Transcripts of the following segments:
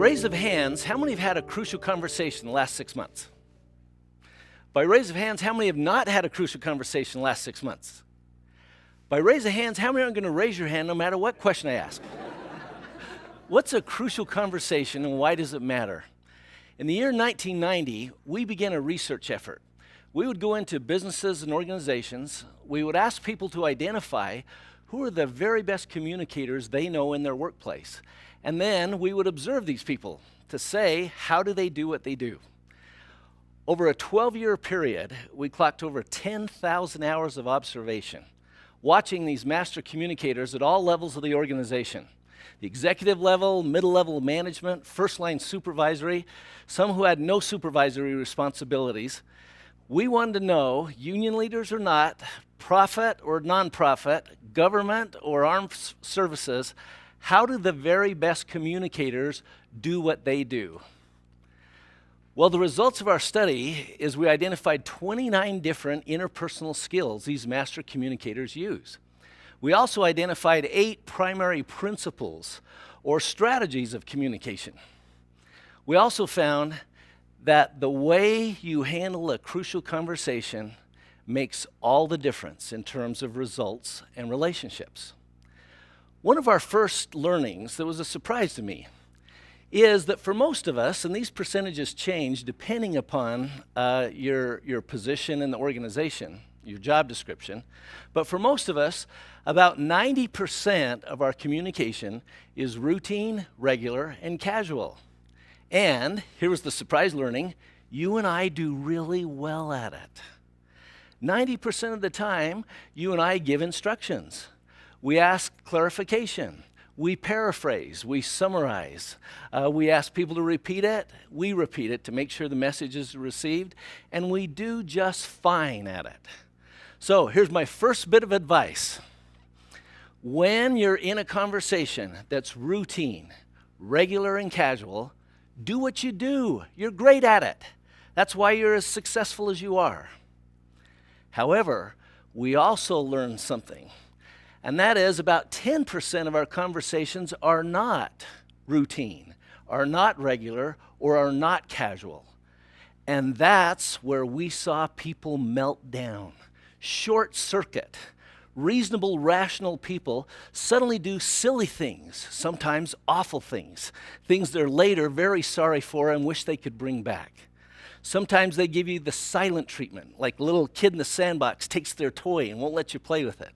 raise of hands, how many have had a crucial conversation in the last 6 months? By raise of hands, how many have not had a crucial conversation in the last 6 months? By raise of hands, how many aren't going to raise your hand no matter what question I ask? What's a crucial conversation and why does it matter? In the year 1990, we began a research effort. We would go into businesses and organizations. We would ask people to identify who are the very best communicators they know in their workplace. And then we would observe these people to say, how do they do what they do? Over a 12-year period, we clocked over 10,000 hours of observation, watching these master communicators at all levels of the organization. The executive level, middle level management, first line supervisory, some who had no supervisory responsibilities. We wanted to know, union leaders or not, profit or nonprofit, government or armed services, how do the very best communicators do what they do? Well, the results of our study is we identified 29 different interpersonal skills these master communicators use. We also identified 8 primary principles or strategies of communication. We also found that the way you handle a crucial conversation makes all the difference in terms of results and relationships. One of our first learnings that was a surprise to me is that for most of us, and these percentages change depending upon your position in the organization, your job description, but for most of us, about 90% of our communication is routine, regular, and casual. And here was the surprise learning, you and I do really well at it. 90% of the time, you and I give instructions. We ask clarification. We paraphrase, we summarize, we ask people to repeat it, we repeat it to make sure the message is received, and we do just fine at it. So here's my first bit of advice. When you're in a conversation that's routine, regular, and casual, do what you do. You're great at it. That's why you're as successful as you are. However, we also learn something. And that is about 10% of our conversations are not routine, are not regular, or are not casual. And that's where we saw people melt down, short circuit. Reasonable, rational people suddenly do silly things, sometimes awful things, things they're later very sorry for and wish they could bring back. Sometimes they give you the silent treatment, like a little kid in the sandbox takes their toy and won't let you play with it.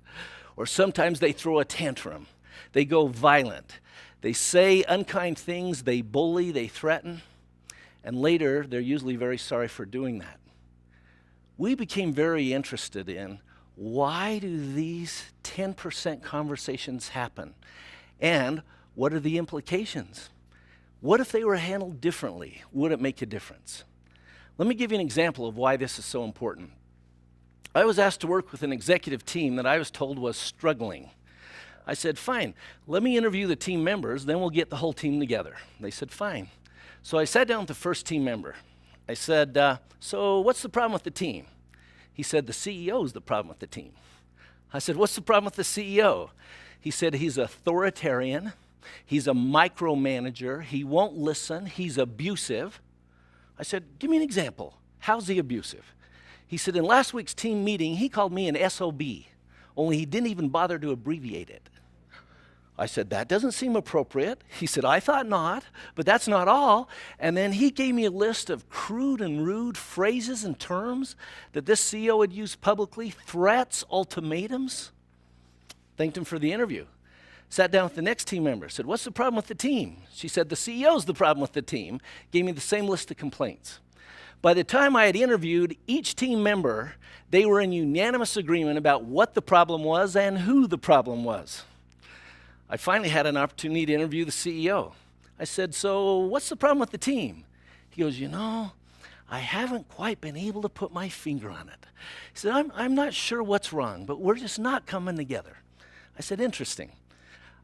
Or sometimes they throw a tantrum. They go violent. They say unkind things, they bully, they threaten, and later they're usually very sorry for doing that. We became very interested in why do these 10% conversations happen? And what are the implications? What if they were handled differently? Would it make a difference? Let me give you an example of why this is so important. I was asked to work with an executive team that I was told was struggling. I said, fine, let me interview the team members, then we'll get the whole team together. They said, fine. So I sat down with the first team member. I said, so what's the problem with the team? He said, the CEO is the problem with the team. I said, what's the problem with the CEO? He said, he's authoritarian, he's a micromanager, he won't listen, he's abusive. I said, give me an example. How's he abusive? He said, in last week's team meeting, he called me an SOB, only he didn't even bother to abbreviate it. I said, that doesn't seem appropriate. He said, I thought not, but that's not all. And then he gave me a list of crude and rude phrases and terms that this CEO had used publicly, threats, ultimatums. Thanked him for the interview. Sat down with the next team member, said, what's the problem with the team? She said, the CEO's the problem with the team. Gave me the same list of complaints. By the time I had interviewed each team member, they were in unanimous agreement about what the problem was and who the problem was. I finally had an opportunity to interview the CEO. I said, so what's the problem with the team? He goes, I haven't quite been able to put my finger on it. He said, I'm not sure what's wrong, but we're just not coming together. I said, interesting.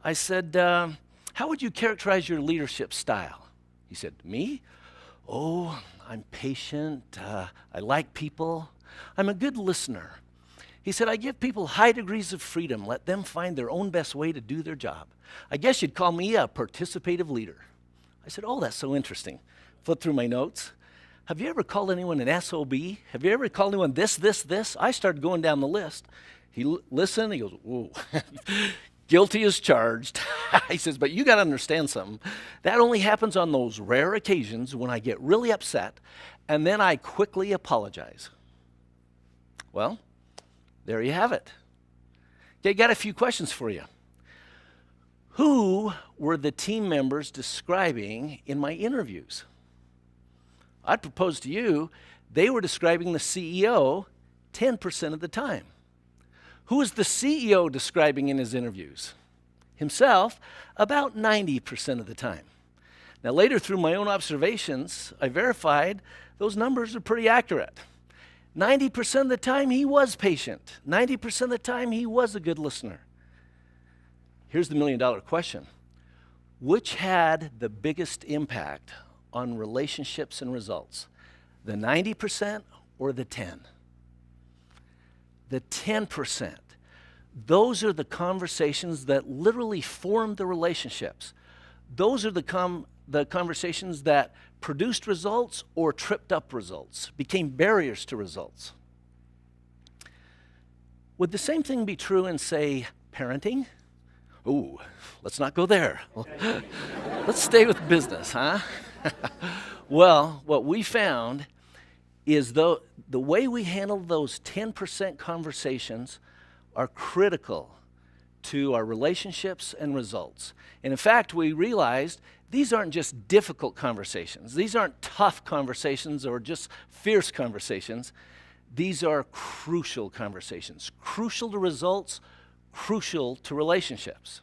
I said, how would you characterize your leadership style? He said, me? Oh, I'm patient, I like people, I'm a good listener. He said, I give people high degrees of freedom, let them find their own best way to do their job. I guess you'd call me a participative leader. I said, oh, that's so interesting. Flip through my notes. Have you ever called anyone an SOB? Have you ever called anyone this, this, this? I started going down the list. He listened, he goes, whoa, guilty as charged. He says, but you got to understand something. That only happens on those rare occasions when I get really upset, and then I quickly apologize. Well, there you have it. Okay, got a few questions for you. Who were the team members describing in my interviews? I'd propose to you, they were describing the CEO 10% of the time. Who was the CEO describing in his interviews? Himself, about 90% of the time. Now later, through my own observations, I verified those numbers are pretty accurate. 90% of the time he was patient. 90% of the time he was a good listener. Here's the million-dollar question. Which had the biggest impact on relationships and results? The 90% or the 10? The 10%. Those are the conversations that literally formed the relationships. Those are the conversations that produced results or tripped up results, became barriers to results. Would the same thing be true in, say, parenting? Ooh, let's not go there. Let's stay with business, huh? Well, what we found is the way we handle those 10% conversations are critical to our relationships and results. And in fact, we realized these aren't just difficult conversations. These aren't tough conversations or just fierce conversations. These are crucial conversations, crucial to results, crucial to relationships.